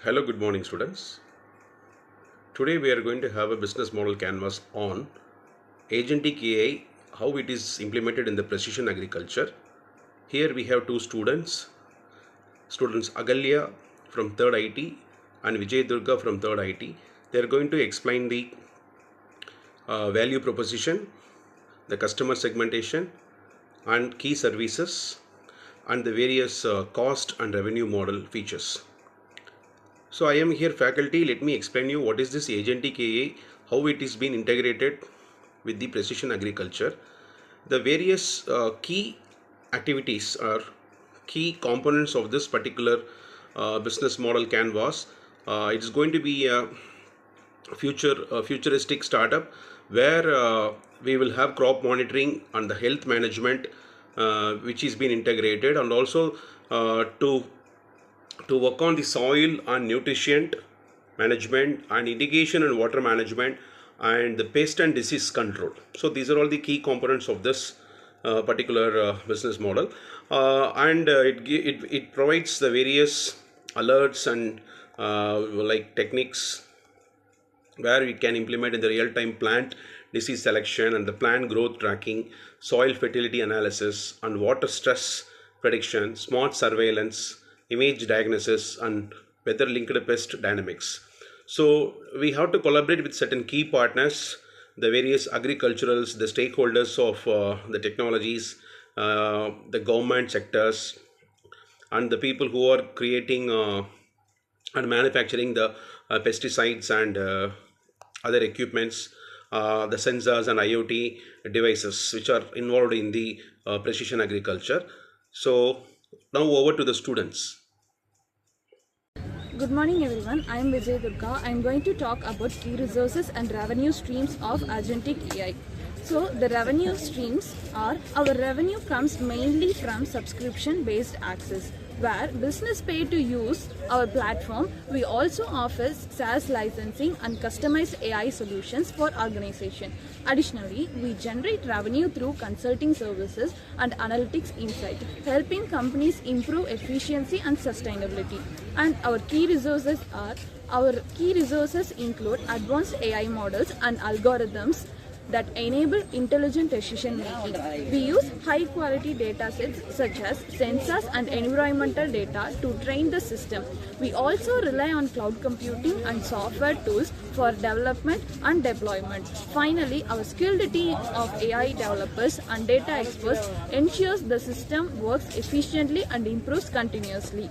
Hello, good morning students. Today we are going to have a business model canvas on agentic AI, how it is implemented in the precision agriculture. Here we have two students Agalya from 3rd IT and Vijay Durga from 3rd IT. They are going to explain the value proposition, the customer segmentation and key services and the various cost and revenue model features. So I am here faculty. Let me explain you what is this agentic AI, how it is being integrated with the precision agriculture. The various key activities or key components of this particular business model canvas. It is going to be a futuristic startup where we will have crop monitoring and the health management which is being integrated, and also to work on the soil and nutrition management and irrigation and water management and the pest and disease control. So these are all the key components of this particular business model, and it provides the various alerts and like techniques where we can implement in the real-time plant disease selection and the plant growth tracking, soil fertility analysis and water stress prediction, smart surveillance, image diagnosis and weather linked pest dynamics. So we have to collaborate with certain key partners, the various agriculturals, the stakeholders of the technologies, the government sectors and the people who are creating and manufacturing the pesticides and other equipments, the sensors and IoT devices which are involved in the precision agriculture. So now over to the students. Good morning everyone, I am Vijay Durga. I am going to talk about key resources and revenue streams of agentic AI. So the revenue streams are, our revenue comes mainly from subscription based access, where business pay to use our platform. We also offer SaaS licensing and customized AI solutions for organization. Additionally, we generate revenue through consulting services and analytics insight, helping companies improve efficiency and sustainability. And our key resources include advanced AI models and algorithms that enable intelligent decision making. We use high quality data sets such as sensors and environmental data to train the system. We also rely on cloud computing and software tools for development and deployment. Finally, our skilled team of AI developers and data experts ensures the system works efficiently and improves continuously.